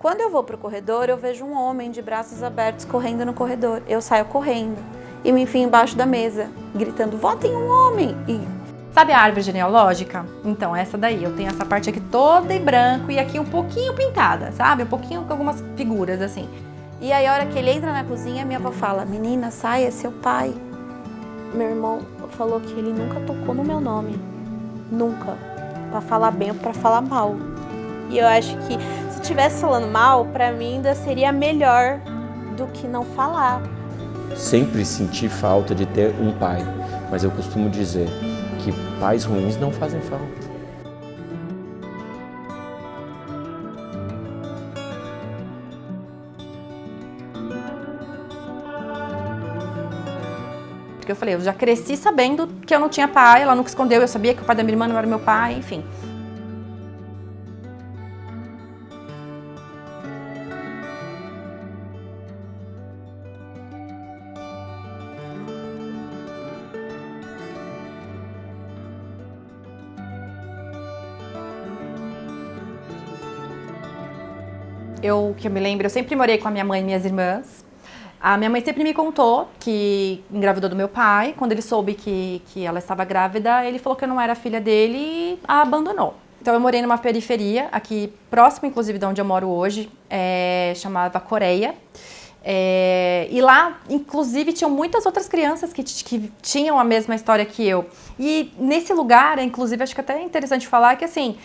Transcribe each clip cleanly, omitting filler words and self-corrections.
Quando eu vou pro corredor, eu vejo um homem de braços abertos correndo no corredor. Eu saio correndo e me enfio embaixo da mesa, gritando, votem um homem! Sabe a árvore genealógica? Então, essa daí. Eu tenho essa parte aqui toda em branco e aqui um pouquinho pintada, sabe? Um pouquinho com algumas figuras, assim. E aí, a hora que ele entra na cozinha, minha avó fala, menina, sai, é seu pai. Meu irmão falou que ele nunca tocou no meu nome. Nunca. Pra falar bem ou pra falar mal. E eu acho que se estivesse falando mal, pra mim ainda seria melhor do que não falar. Sempre senti falta de ter um pai, mas eu costumo dizer que pais ruins não fazem falta. Porque eu falei, eu já cresci sabendo que eu não tinha pai, ela nunca escondeu, eu sabia que o pai da minha irmã não era meu pai, enfim. Que eu me lembro, eu sempre morei com a minha mãe e minhas irmãs. A minha mãe sempre me contou que engravidou do meu pai. Quando ele soube que ela estava grávida, ele falou que eu não era filha dele e a abandonou. Então eu morei numa periferia, aqui próximo inclusive de onde eu moro hoje, chamava Coreia. E lá, inclusive, tinham muitas outras crianças que tinham a mesma história que eu. E nesse lugar, inclusive, acho que até é interessante falar que assim,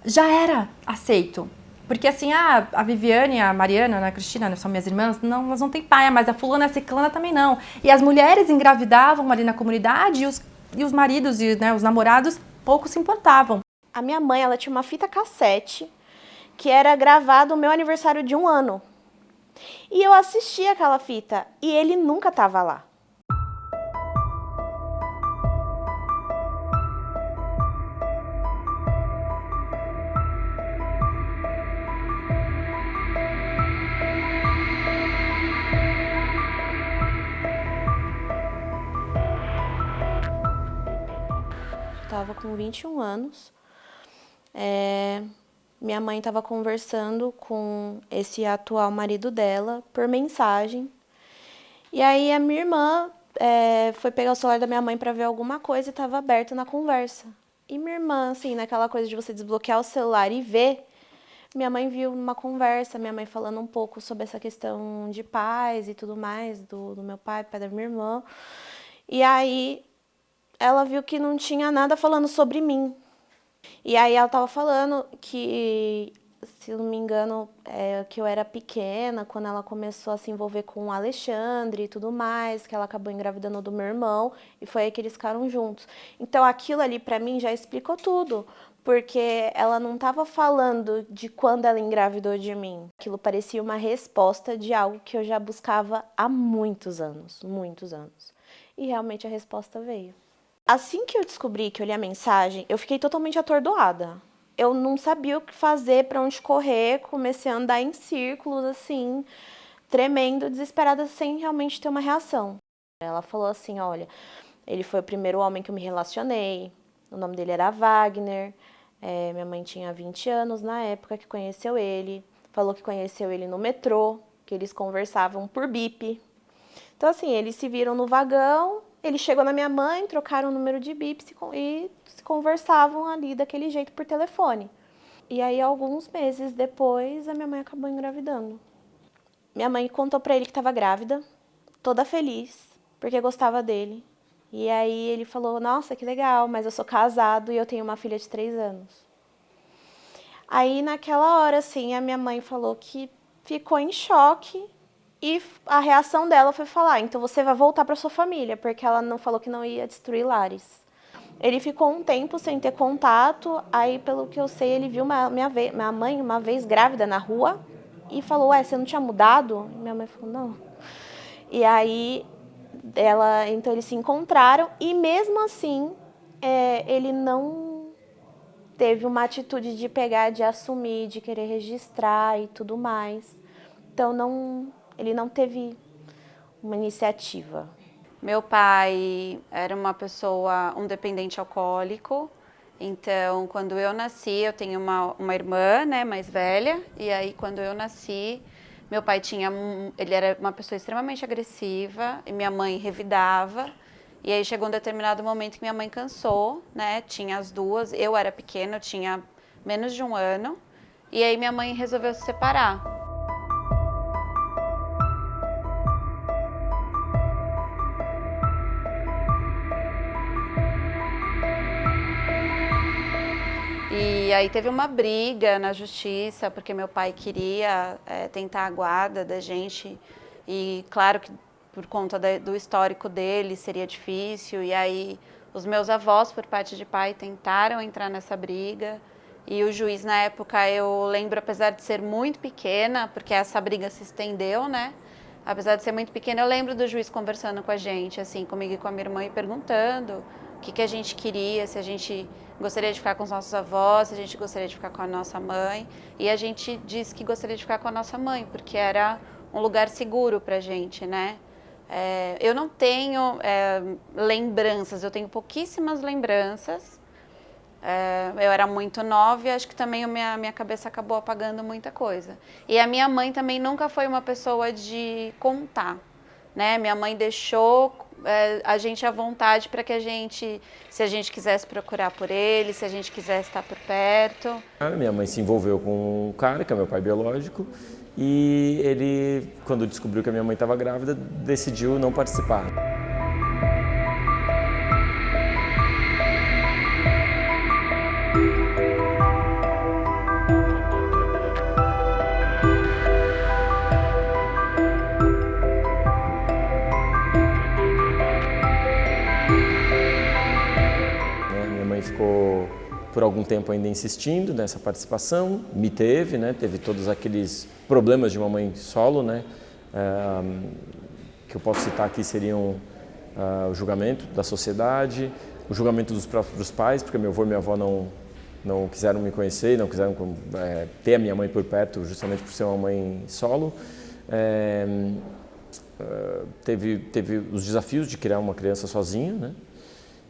já era aceito. Porque assim, a Viviane, a Mariana, a Cristina, são minhas irmãs, não, elas não têm pai, mas a fulana, a ciclana também não. E as mulheres engravidavam ali na comunidade e os maridos e os namorados pouco se importavam. A minha mãe, ela tinha uma fita cassete que era gravado o meu aniversário de 1 ano. E eu assisti aquela fita e ele nunca estava lá. Estava com 21 anos, minha mãe estava conversando com esse atual marido dela por mensagem. E aí a minha irmã foi pegar o celular da minha mãe para ver alguma coisa e estava aberto na conversa. E minha irmã, assim, naquela coisa de você desbloquear o celular e ver, minha mãe viu numa conversa, minha mãe falando um pouco sobre essa questão de pais e tudo mais, do meu pai da minha irmã. E aí ela viu que não tinha nada falando sobre mim. E aí ela tava falando que, se não me engano, que eu era pequena, quando ela começou a se envolver com o Alexandre e tudo mais, que ela acabou engravidando do meu irmão, e foi aí que eles ficaram juntos. Então aquilo ali pra mim já explicou tudo, porque ela não tava falando de quando ela engravidou de mim. Aquilo parecia uma resposta de algo que eu já buscava há muitos anos, muitos anos. E realmente a resposta veio. Assim que eu descobri, que eu li a mensagem, eu fiquei totalmente atordoada. Eu não sabia o que fazer, para onde correr, comecei a andar em círculos, assim, tremendo, desesperada, sem realmente ter uma reação. Ela falou assim, olha, ele foi o primeiro homem que eu me relacionei, o nome dele era Wagner, minha mãe tinha 20 anos na época que conheceu ele, falou que conheceu ele no metrô, que eles conversavam por bip. Então, assim, eles se viram no vagão, ele chegou na minha mãe, trocaram o número de bip e se conversavam ali daquele jeito por telefone. E aí, alguns meses depois, a minha mãe acabou engravidando. Minha mãe contou pra ele que estava grávida, toda feliz, porque gostava dele. E aí ele falou, nossa, que legal, mas eu sou casado e eu tenho uma filha de 3 anos. Aí, naquela hora, assim, a minha mãe falou que ficou em choque. E a reação dela foi falar, então você vai voltar para sua família, porque ela não falou que não ia destruir Lares. Ele ficou um tempo sem ter contato, aí pelo que eu sei, ele viu minha mãe uma vez grávida na rua e falou, ué, você não tinha mudado? E minha mãe falou, não. E aí, então eles se encontraram e mesmo assim, ele não teve uma atitude de pegar, de assumir, de querer registrar e tudo mais. Então ele não teve uma iniciativa. Meu pai era uma pessoa, um dependente alcoólico, Então, quando eu nasci, eu tenho uma irmã, né, mais velha, e aí quando eu nasci, meu pai ele era uma pessoa extremamente agressiva, e minha mãe revidava, e aí chegou um determinado momento que minha mãe cansou, né, tinha as duas, eu era pequena, eu tinha menos de 1 ano, e aí minha mãe resolveu se separar. E aí teve uma briga na justiça, porque meu pai queria tentar a guarda da gente. E claro que por conta do histórico dele seria difícil. E aí os meus avós, por parte de pai, tentaram entrar nessa briga. E o juiz, na época, eu lembro, apesar de ser muito pequena, porque essa briga se estendeu, né? Apesar de ser muito pequena, eu lembro do juiz conversando com a gente, assim, comigo e com a minha irmã, e perguntando o que a gente queria, se a gente gostaria de ficar com os nossos avós, se a gente gostaria de ficar com a nossa mãe. E a gente disse que gostaria de ficar com a nossa mãe, porque era um lugar seguro pra gente, né? Eu não tenho lembranças, eu tenho pouquíssimas lembranças. Eu era muito nova e acho que também a minha cabeça acabou apagando muita coisa. E a minha mãe também nunca foi uma pessoa de contar, né? Minha mãe deixou a gente à vontade para que se a gente quisesse procurar por ele, se a gente quisesse estar por perto. Minha mãe se envolveu com um cara, que é meu pai biológico, e ele, quando descobriu que a minha mãe estava grávida, decidiu não participar. Minha mãe ficou por algum tempo ainda insistindo nessa participação, me teve, né? Teve todos aqueles problemas de uma mãe solo, né? Que eu posso citar aqui seriam o julgamento da sociedade, o julgamento dos próprios pais, porque meu avô e minha avó não quiseram me conhecer, não quiseram ter a minha mãe por perto, justamente por ser uma mãe solo. Teve os desafios de criar uma criança sozinha, né?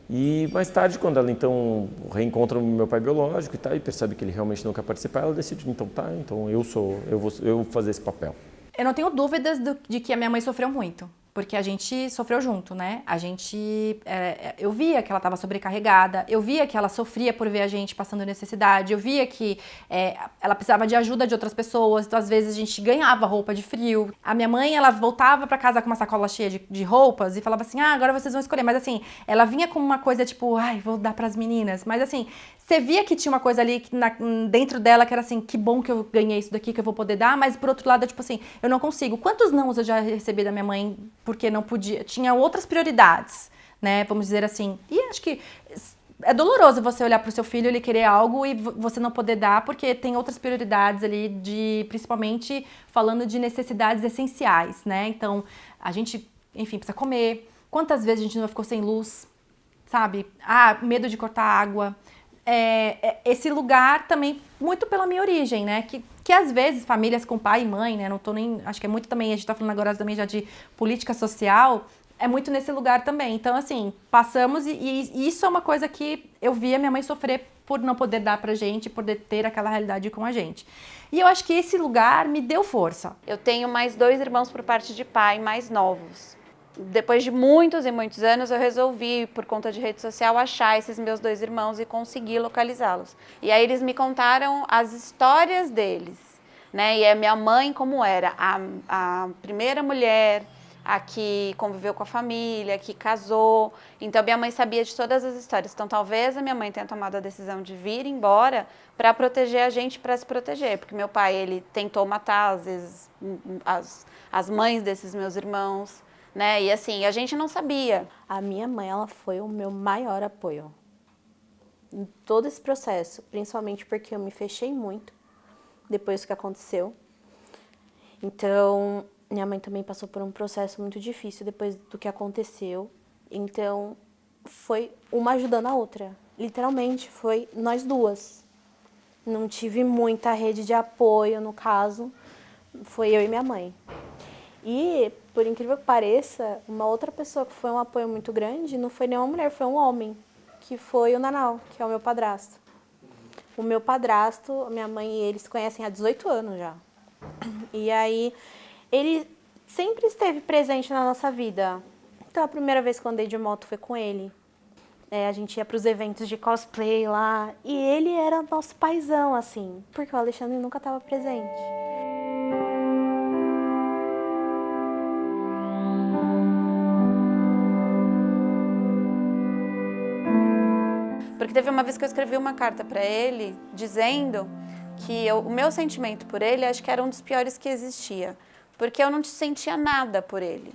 E mais tarde, quando ela então reencontra o meu pai biológico e percebe que ele realmente não quer participar, ela decide, então eu vou fazer esse papel. Eu não tenho dúvidas de que a minha mãe sofreu muito, porque a gente sofreu junto, né? Eu via que ela estava sobrecarregada, eu via que ela sofria por ver a gente passando necessidade, eu via que ela precisava de ajuda de outras pessoas, então às vezes a gente ganhava roupa de frio. A minha mãe, ela voltava para casa com uma sacola cheia de roupas e falava assim, agora vocês vão escolher. Mas assim, ela vinha com uma coisa tipo, vou dar para as meninas. Mas assim, você via que tinha uma coisa ali dentro dela que era assim, que bom que eu ganhei isso daqui, que eu vou poder dar, mas por outro lado, tipo assim, eu não consigo. Quantos nãos eu já recebi da minha mãe porque não podia? Tinha outras prioridades, né? Vamos dizer assim. E acho que é doloroso você olhar pro seu filho, ele querer algo e você não poder dar, porque tem outras prioridades ali, principalmente falando de necessidades essenciais, né? Então, a gente, enfim, precisa comer. Quantas vezes a gente não ficou sem luz, sabe? Medo de cortar água. Esse lugar também, muito pela minha origem, né? Que às vezes famílias com pai e mãe, né? Não tô nem. Acho que é muito também, a gente tá falando agora também já de política social, é muito nesse lugar também. Então, assim, passamos e isso é uma coisa que eu via minha mãe sofrer por não poder dar pra gente, por ter aquela realidade com a gente. E eu acho que esse lugar me deu força. Eu tenho mais 2 irmãos por parte de pai, mais novos. Depois de muitos e muitos anos, eu resolvi, por conta de rede social, achar esses meus 2 irmãos e conseguir localizá-los. E aí eles me contaram as histórias deles, né? E a minha mãe, como era a primeira mulher, a que conviveu com a família, que casou. Então, minha mãe sabia de todas as histórias. Então, talvez a minha mãe tenha tomado a decisão de vir embora para proteger a gente, para se proteger. Porque meu pai, ele tentou matar, às vezes, as mães desses meus irmãos, né? E assim, a gente não sabia. A minha mãe, ela foi o meu maior apoio em todo esse processo, principalmente porque eu me fechei muito depois que aconteceu. Então, minha mãe também passou por um processo muito difícil depois do que aconteceu. Então, foi uma ajudando a outra. Literalmente, foi nós duas. Não tive muita rede de apoio, no caso, foi eu e minha mãe. E, por incrível que pareça, uma outra pessoa que foi um apoio muito grande não foi nenhuma mulher, foi um homem que foi o Nanau, que é o meu padrasto. O meu padrasto, minha mãe e ele se conhecem há 18 anos já. E aí, ele sempre esteve presente na nossa vida. Então, a primeira vez que eu andei de moto foi com ele. A gente ia para os eventos de cosplay lá. E ele era nosso paizão, assim. Porque o Alexandre nunca estava presente. Porque teve uma vez que eu escrevi uma carta para ele, dizendo que o meu sentimento por ele, acho que era um dos piores que existia. Porque eu não sentia nada por ele.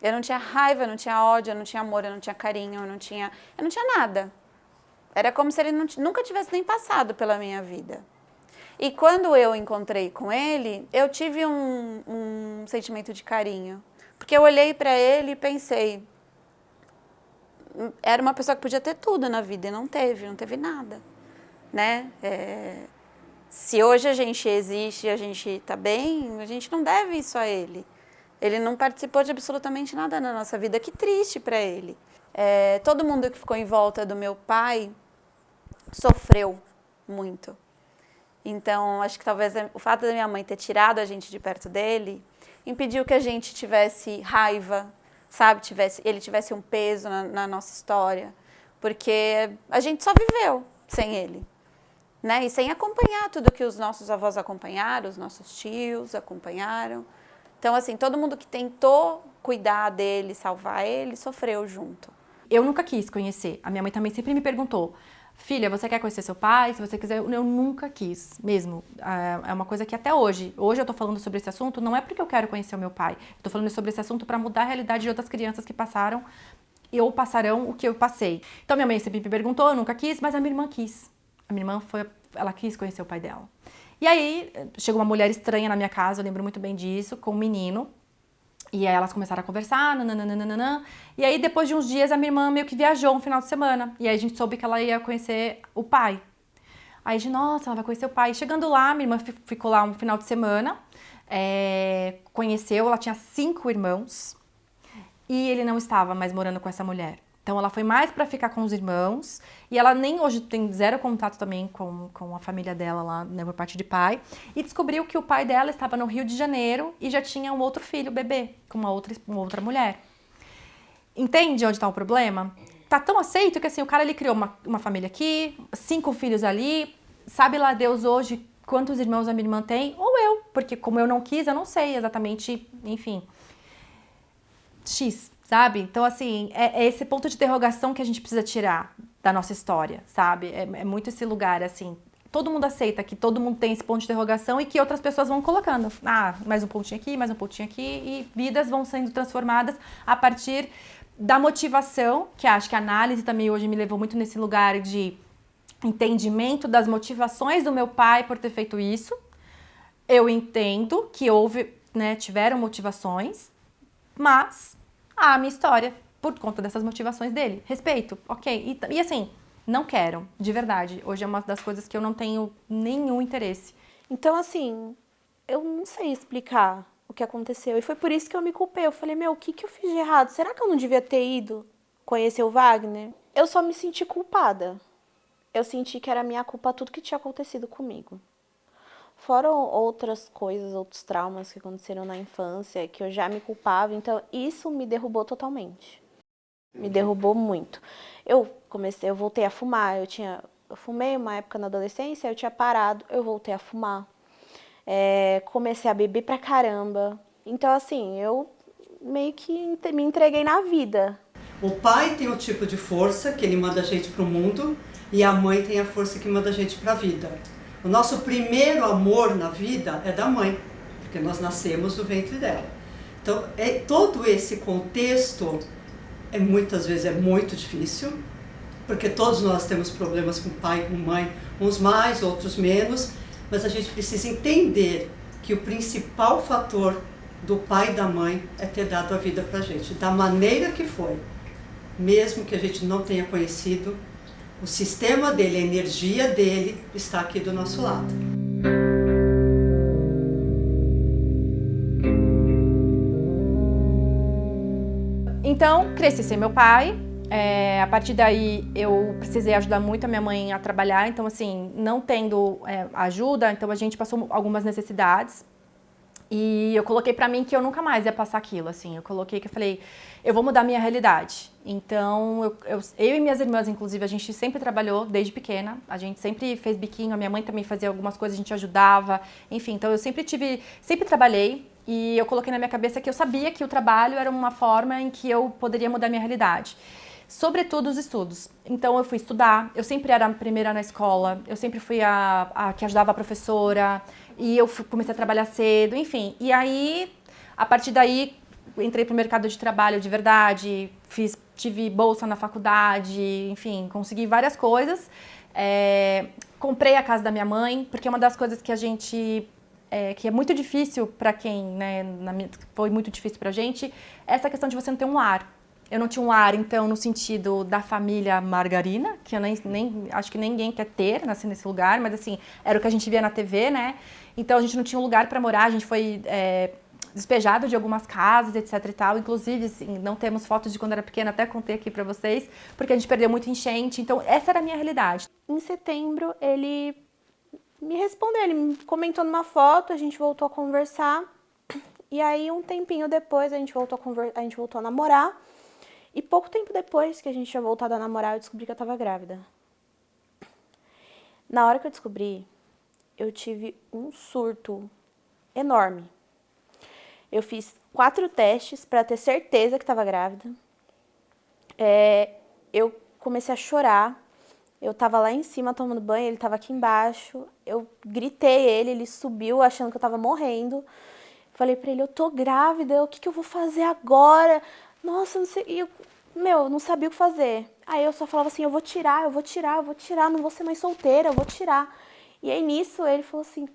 Eu não tinha raiva, eu não tinha ódio, eu não tinha amor, eu não tinha carinho, eu não tinha nada. Era como se ele nunca tivesse nem passado pela minha vida. E quando eu encontrei com ele, eu tive um sentimento de carinho. Porque eu olhei para ele e pensei, era uma pessoa que podia ter tudo na vida e não teve nada, né? Se hoje a gente existe e a gente está bem, a gente não deve isso a ele. Ele não participou de absolutamente nada na nossa vida, que triste para ele. Todo mundo que ficou em volta do meu pai sofreu muito. Então, acho que talvez o fato da minha mãe ter tirado a gente de perto dele impediu que a gente tivesse raiva, sabe? Ele tivesse um peso na nossa história, porque a gente só viveu sem ele, né? E sem acompanhar tudo que os nossos avós acompanharam, os nossos tios acompanharam. Então, assim, todo mundo que tentou cuidar dele, salvar ele, sofreu junto. Eu nunca quis conhecer. A minha mãe também sempre me perguntou, filha, você quer conhecer seu pai? Se você quiser, eu nunca quis, mesmo. É uma coisa que até hoje eu tô falando sobre esse assunto, não é porque eu quero conhecer o meu pai. Eu tô falando sobre esse assunto para mudar a realidade de outras crianças que passaram ou passarão o que eu passei. Então, minha mãe sempre me perguntou, eu nunca quis, mas a minha irmã quis. A minha irmã ela quis conhecer o pai dela. E aí, chegou uma mulher estranha na minha casa, eu lembro muito bem disso, com um menino. E aí elas começaram a conversar, nananana. E aí, depois de uns dias, a minha irmã meio que viajou um final de semana. E aí a gente soube que ela ia conhecer o pai. Aí a gente, nossa, ela vai conhecer o pai. Chegando lá, minha irmã ficou lá um final de semana. Conheceu, ela tinha 5 irmãos. E ele não estava mais morando com essa mulher. Então, ela foi mais para ficar com os irmãos. E ela nem hoje tem 0 contato também com a família dela lá, né, por parte de pai. E descobriu que o pai dela estava no Rio de Janeiro e já tinha um outro filho, bebê, com uma outra mulher. Entende onde está o problema? Tá tão aceito que assim, o cara ele criou uma família aqui, 5 filhos ali. Sabe lá Deus hoje quantos irmãos a minha irmã tem? Ou eu, porque como eu não quis, eu não sei exatamente, enfim. X. Sabe? Então, assim, é esse ponto de interrogação que a gente precisa tirar da nossa história, sabe? É muito esse lugar, assim, todo mundo aceita que todo mundo tem esse ponto de interrogação e que outras pessoas vão colocando. Mais um pontinho aqui, mais um pontinho aqui, e vidas vão sendo transformadas a partir da motivação, que acho que a análise também hoje me levou muito nesse lugar de entendimento das motivações do meu pai por ter feito isso. Eu entendo que houve, né, tiveram motivações, mas a minha história, por conta dessas motivações dele. Respeito, ok. E assim, não quero, de verdade. Hoje é uma das coisas que eu não tenho nenhum interesse. Então, assim, eu não sei explicar o que aconteceu. E foi por isso que eu me culpei. Eu falei, o que eu fiz de errado? Será que eu não devia ter ido conhecer o Wagner? Eu só me senti culpada. Eu senti que era minha culpa tudo que tinha acontecido comigo. Fora outras coisas, outros traumas que aconteceram na infância, que eu já me culpava. Então, isso me derrubou totalmente. Me derrubou muito. Eu voltei a fumar. Eu fumei uma época na adolescência, eu tinha parado, eu voltei a fumar. Comecei a beber pra caramba. Então, assim, eu meio que me entreguei na vida. O pai tem o tipo de força que ele manda a gente pro mundo e a mãe tem a força que manda a gente pra vida. O nosso primeiro amor na vida é da mãe, porque nós nascemos do ventre dela. Então, todo esse contexto, muitas vezes é muito difícil, porque todos nós temos problemas com pai e com mãe, uns mais, outros menos, mas a gente precisa entender que o principal fator do pai e da mãe é ter dado a vida pra gente, da maneira que foi. Mesmo que a gente não tenha conhecido, o sistema dele, a energia dele está aqui do nosso lado. Então, cresci sem meu pai, A partir daí, eu precisei ajudar muito a minha mãe a trabalhar. Então, assim, não tendo ajuda, então a gente passou algumas necessidades. E eu coloquei pra mim que eu nunca mais ia passar aquilo, assim. Eu coloquei que eu falei, eu vou mudar minha realidade. Então, eu e minhas irmãs, inclusive, a gente sempre trabalhou desde pequena. A gente sempre fez biquinho, a minha mãe também fazia algumas coisas, a gente ajudava. Enfim, então eu sempre trabalhei. E eu coloquei na minha cabeça que eu sabia que o trabalho era uma forma em que eu poderia mudar minha realidade. Sobretudo os estudos. Então eu fui estudar, eu sempre era a primeira na escola, eu sempre fui a que ajudava a professora, e eu comecei a trabalhar cedo, enfim. E aí, a partir daí, entrei pro mercado de trabalho de verdade, tive bolsa na faculdade, enfim, consegui várias coisas. Comprei a casa da minha mãe, porque é uma das coisas que a gente... que é muito difícil para quem, né, foi muito difícil pra gente, essa questão de você não ter um lar. Eu não tinha um lar, então, no sentido da família margarina, que eu nem acho que ninguém quer ter, nascer nesse lugar, mas assim, era o que a gente via na TV, né? Então a gente não tinha um lugar para morar, a gente foi despejado de algumas casas, etc e tal. Inclusive, assim, não temos fotos de quando era pequena, até contei aqui para vocês, porque a gente perdeu muito enchente. Então, essa era a minha realidade. Em setembro, ele me respondeu, ele me comentou numa foto, a gente voltou a conversar. E aí, um tempinho depois, a gente voltou a namorar. E pouco tempo depois que a gente tinha voltado a namorar, eu descobri que eu tava grávida. Na hora que eu descobri, eu tive um surto enorme. Eu fiz 4 testes para ter certeza que estava grávida. Eu comecei a chorar. Eu tava lá em cima tomando banho, ele tava aqui embaixo. Eu gritei ele subiu achando que eu tava morrendo. Falei pra ele, eu tô grávida, o que eu vou fazer agora? Nossa, não sei, eu não sabia o que fazer. Aí eu só falava assim, eu vou tirar, não vou ser mais solteira, eu vou tirar. E aí nisso ele falou assim,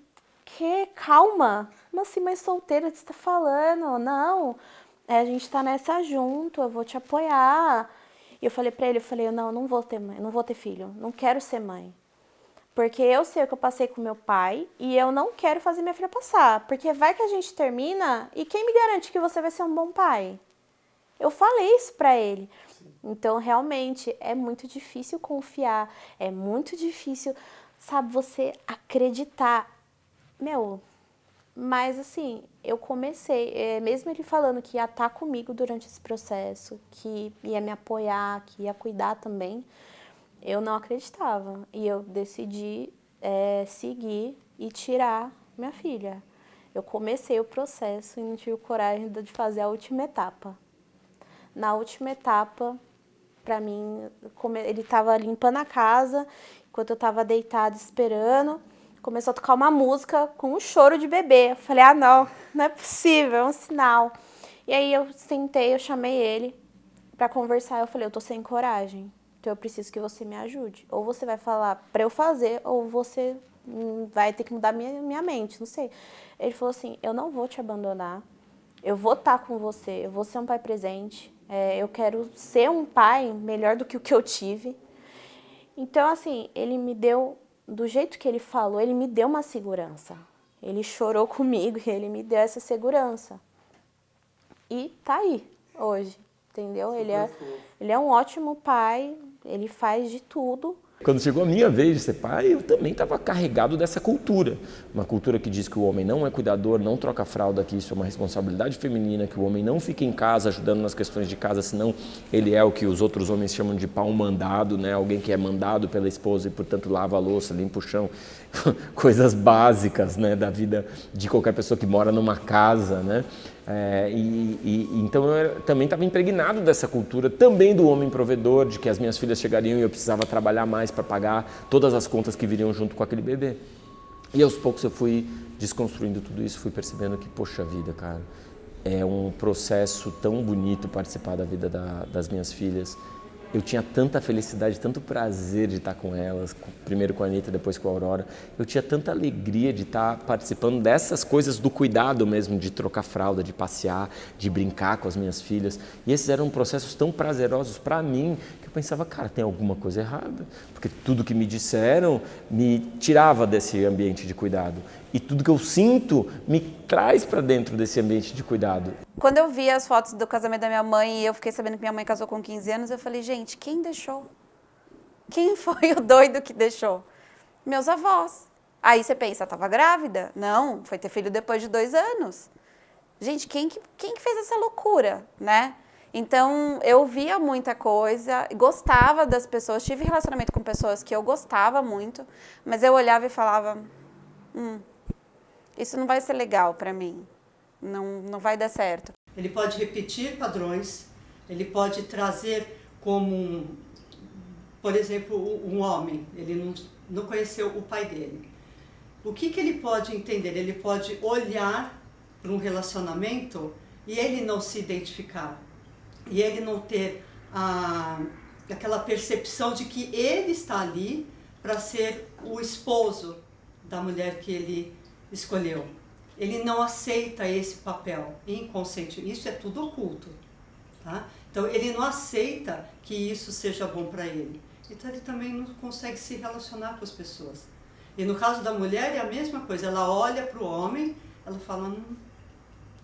calma, como assim mais solteira, o que você tá falando? Não, a gente tá nessa junto, eu vou te apoiar. E eu falei pra ele, não, não vou ter mãe, não vou ter filho, não quero ser mãe. Porque eu sei o que eu passei com meu pai e eu não quero fazer minha filha passar. Porque vai que a gente termina e quem me garante que você vai ser um bom pai? Eu falei isso pra ele. Então, realmente, é muito difícil confiar. É muito difícil, sabe, você acreditar. Mas assim, eu comecei, mesmo ele falando que ia estar comigo durante esse processo, que ia me apoiar, que ia cuidar também, eu não acreditava. E eu decidi seguir e tirar minha filha. Eu comecei o processo e não tive coragem de fazer a última etapa. Na última etapa, pra mim, ele estava limpando a casa, enquanto eu estava deitada esperando, começou a tocar uma música com um choro de bebê. Eu falei, não é possível, é um sinal. E aí eu sentei, eu chamei ele pra conversar, eu falei, eu tô sem coragem, então eu preciso que você me ajude. Ou você vai falar pra eu fazer, ou você vai ter que mudar minha mente, não sei. Ele falou assim, eu não vou te abandonar, eu vou estar com você, eu vou ser um pai presente, eu quero ser um pai melhor do que o que eu tive. Então, assim, ele me deu, do jeito que ele falou, ele me deu uma segurança. Ele chorou comigo e ele me deu essa segurança. E tá aí, hoje, entendeu? Ele é um ótimo pai, ele faz de tudo. Quando chegou a minha vez de ser pai, eu também estava carregado dessa cultura. Uma cultura que diz que o homem não é cuidador, não troca fralda, que isso é uma responsabilidade feminina, que o homem não fica em casa ajudando nas questões de casa, senão ele é o que os outros homens chamam de pau mandado, né? Alguém que é mandado pela esposa e, portanto, lava a louça, limpa o chão. Coisas básicas, né, da vida de qualquer pessoa que mora numa casa, né? Então eu também estava impregnado dessa cultura, também do homem provedor, de que as minhas filhas chegariam e eu precisava trabalhar mais para pagar todas as contas que viriam junto com aquele bebê. E aos poucos eu fui desconstruindo tudo isso, fui percebendo que, poxa vida, cara, é um processo tão bonito participar da vida das minhas filhas. Eu tinha tanta felicidade, tanto prazer de estar com elas, primeiro com a Anitta, depois com a Aurora. Eu tinha tanta alegria de estar participando dessas coisas do cuidado mesmo, de trocar fralda, de passear, de brincar com as minhas filhas. E esses eram processos tão prazerosos para mim, que eu pensava, cara, tem alguma coisa errada, porque tudo que me disseram me tirava desse ambiente de cuidado. E tudo que eu sinto me traz para dentro desse ambiente de cuidado. Quando eu vi as fotos do casamento da minha mãe e eu fiquei sabendo que minha mãe casou com 15 anos, eu falei, gente, quem deixou? Quem foi o doido que deixou? Meus avós. Aí você pensa, estava grávida? Não, foi ter filho depois de 2 anos. Gente, quem que fez essa loucura, né? Então, eu via muita coisa, gostava das pessoas, tive relacionamento com pessoas que eu gostava muito, mas eu olhava e falava, isso não vai ser legal para mim, não vai dar certo. Ele pode repetir padrões, ele pode trazer como, por exemplo, um homem, ele não conheceu o pai dele. O que ele pode entender? Ele pode olhar para um relacionamento e ele não se identificar. E ele não ter aquela percepção de que ele está ali para ser o esposo da mulher que ele escolheu. Ele não aceita esse papel inconsciente. Isso é tudo oculto. Tá? Então, ele não aceita que isso seja bom para ele. Então, ele também não consegue se relacionar com as pessoas. E no caso da mulher é a mesma coisa. Ela olha para o homem, ela fala,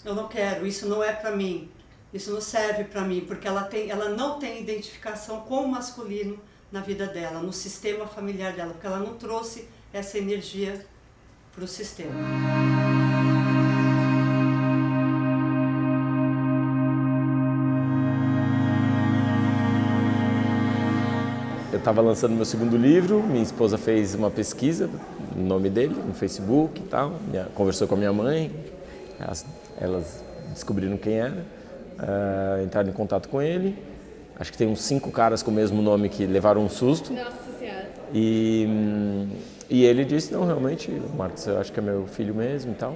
eu não quero, isso não é para mim. Isso não serve para mim, porque ela não tem identificação com o masculino na vida dela, no sistema familiar dela, porque ela não trouxe essa energia para o sistema. Eu estava lançando meu segundo livro, minha esposa fez uma pesquisa no nome dele, no Facebook e tal, conversou com a minha mãe, elas descobriram quem era. Entraram em contato com ele. Acho que tem uns 5 caras com o mesmo nome que levaram um susto. Nossa Senhora. E ele disse, não, realmente, Marcos, eu acho que é meu filho mesmo e tal.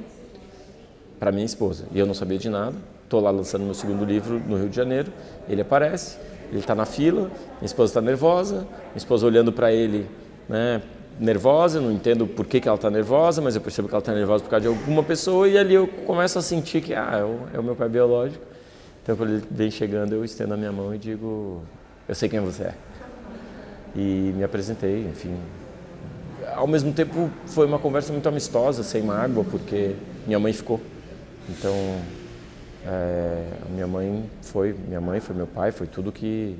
Para minha esposa. E eu não sabia de nada. Estou lá lançando meu segundo livro no Rio de Janeiro. Ele aparece, ele está na fila, minha esposa está nervosa, minha esposa olhando para ele, né, nervosa, não entendo por que ela está nervosa, mas eu percebo que ela está nervosa por causa de alguma pessoa e ali eu começo a sentir que é o meu pai biológico. Então, quando ele vem chegando, eu estendo a minha mão e digo, eu sei quem você é. E me apresentei, enfim. Ao mesmo tempo, foi uma conversa muito amistosa, sem mágoa, porque minha mãe ficou. Então, minha mãe foi meu pai, foi tudo que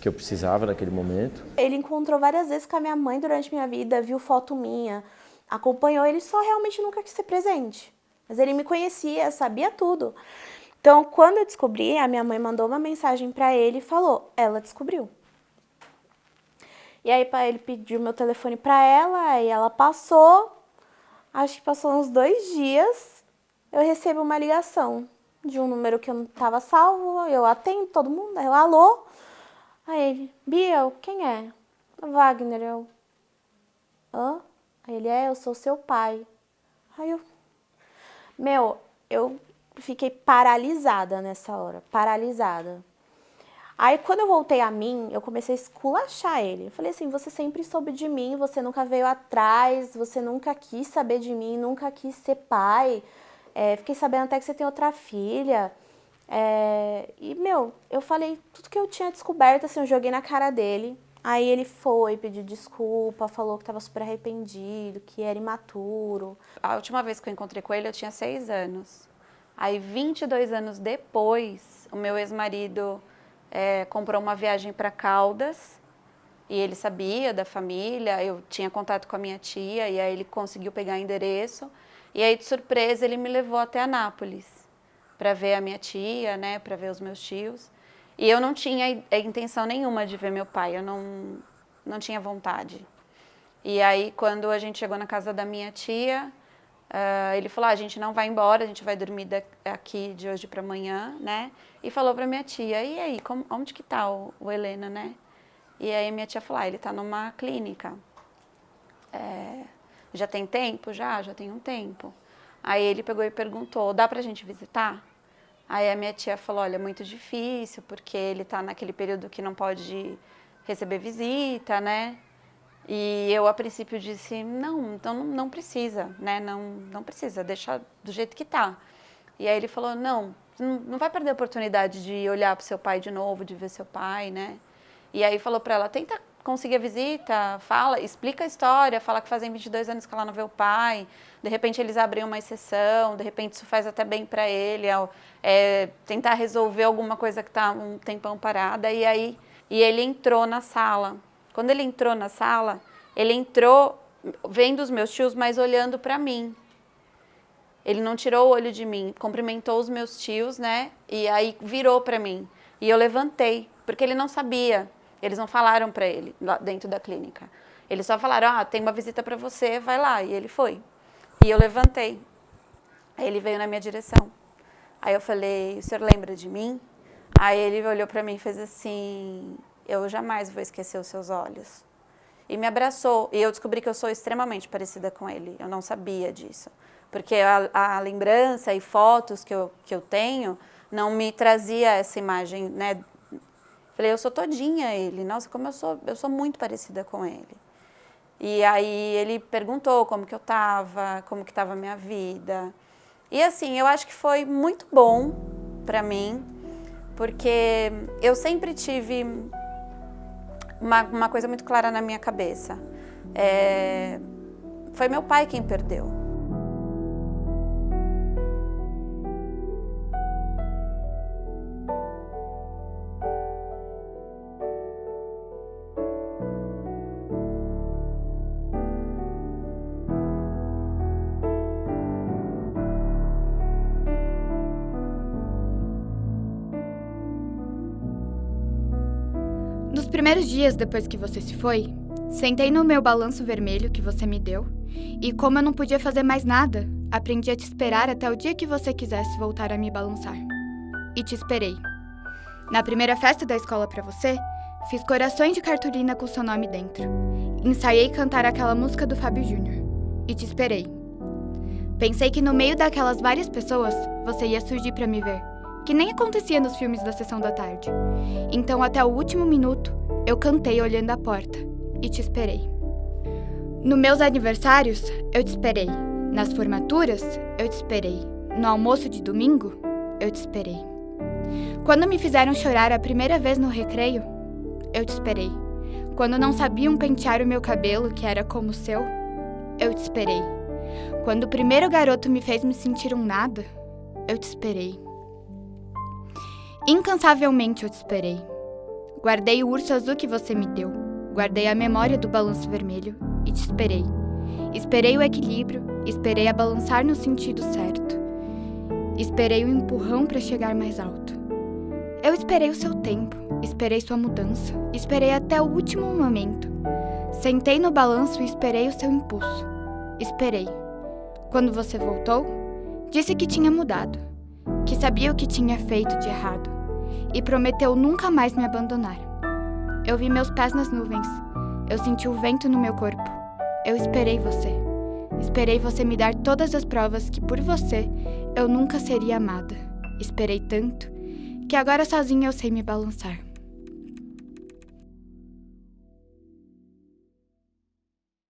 eu precisava naquele momento. Ele encontrou várias vezes com a minha mãe durante minha vida, viu foto minha, acompanhou, ele só realmente nunca quis ser presente. Mas ele me conhecia, sabia tudo. Então, quando eu descobri, a minha mãe mandou uma mensagem para ele e falou, ela descobriu. E aí ele pediu meu telefone para ela, aí ela passou, acho que passou uns 2 dias, eu recebo uma ligação de um número que eu não estava salvo, eu atendo todo mundo, aí eu, alô? Aí ele, Bia, quem é? Wagner, eu, hã? Aí ele, eu sou seu pai. Aí eu fiquei paralisada nessa hora, paralisada. Aí, quando eu voltei a mim, eu comecei a esculachar ele. Eu falei assim, você sempre soube de mim, você nunca veio atrás, você nunca quis saber de mim, nunca quis ser pai. Fiquei sabendo até que você tem outra filha. Eu falei tudo que eu tinha descoberto, assim, eu joguei na cara dele. Aí ele foi, pediu desculpa, falou que estava super arrependido, que era imaturo. A última vez que eu encontrei com ele, eu tinha 6 anos. Aí, 22 anos depois, o meu ex-marido comprou uma viagem para Caldas e ele sabia da família, eu tinha contato com a minha tia e aí ele conseguiu pegar endereço. E aí, de surpresa, ele me levou até Anápolis para ver a minha tia, né, para ver os meus tios. E eu não tinha intenção nenhuma de ver meu pai, eu não tinha vontade. E aí, quando a gente chegou na casa da minha tia, ele falou, a gente não vai embora, a gente vai dormir aqui de hoje para amanhã, né? E falou para minha tia, e aí, onde que tá o Helena, né? E aí minha tia falou, ele tá numa clínica. Já tem tempo? Já tem um tempo. Aí ele pegou e perguntou, dá pra gente visitar? Aí a minha tia falou, olha, é muito difícil, porque ele tá naquele período que não pode receber visita, né? E eu, a princípio, disse, não, então não precisa, né? Não precisa, deixa do jeito que tá. E aí ele falou, não vai perder a oportunidade de olhar pro seu pai de novo, de ver seu pai, né? E aí falou para ela, tenta conseguir a visita, fala, explica a história, fala que fazem 22 anos que ela não vê o pai, de repente eles abrem uma exceção, de repente isso faz até bem para ele, tentar resolver alguma coisa que está um tempão parada. E ele entrou na sala. Quando ele entrou na sala, ele entrou vendo os meus tios, mas olhando para mim. Ele não tirou o olho de mim, cumprimentou os meus tios, né? E aí virou para mim. E eu levantei, porque ele não sabia. Eles não falaram para ele lá dentro da clínica. Eles só falaram, tem uma visita para você, vai lá. E ele foi. E eu levantei. Aí ele veio na minha direção. Aí eu falei, o senhor lembra de mim? Aí ele olhou para mim e fez assim, eu jamais vou esquecer os seus olhos. E me abraçou. E eu descobri que eu sou extremamente parecida com ele. Eu não sabia disso. Porque a lembrança e fotos que eu tenho não me trazia essa imagem, né? Falei, eu sou todinha ele. Nossa, como eu sou muito parecida com ele. E aí ele perguntou como que eu estava, como que estava a minha vida. E assim, eu acho que foi muito bom para mim, porque eu sempre tive uma coisa muito clara na minha cabeça. Foi meu pai quem perdeu. Nos primeiros dias depois que você se foi, sentei no meu balanço vermelho que você me deu e, como eu não podia fazer mais nada, aprendi a te esperar até o dia que você quisesse voltar a me balançar. E te esperei. Na primeira festa da escola pra você, fiz corações de cartolina com seu nome dentro. Ensaiei cantar aquela música do Fábio Júnior. E te esperei. Pensei que no meio daquelas várias pessoas, você ia surgir pra me ver, que nem acontecia nos filmes da sessão da tarde. Então, até o último minuto, eu cantei olhando a porta e te esperei. Nos meus aniversários, eu te esperei. Nas formaturas, eu te esperei. No almoço de domingo, eu te esperei. Quando me fizeram chorar a primeira vez no recreio, eu te esperei. Quando não sabiam pentear o meu cabelo, que era como o seu, eu te esperei. Quando o primeiro garoto me fez me sentir um nada, eu te esperei. Incansavelmente eu te esperei. Guardei o urso azul que você me deu. Guardei a memória do balanço vermelho e te esperei. Esperei o equilíbrio, esperei a balançar no sentido certo. Esperei o empurrão para chegar mais alto. Eu esperei o seu tempo, esperei sua mudança, esperei até o último momento. Sentei no balanço e esperei o seu impulso. Esperei. Quando você voltou, disse que tinha mudado, que sabia o que tinha feito de errado e prometeu nunca mais me abandonar. Eu vi meus pés nas nuvens, eu senti o vento no meu corpo. Eu esperei você. Esperei você me dar todas as provas que por você eu nunca seria amada. Esperei tanto que agora sozinha eu sei me balançar.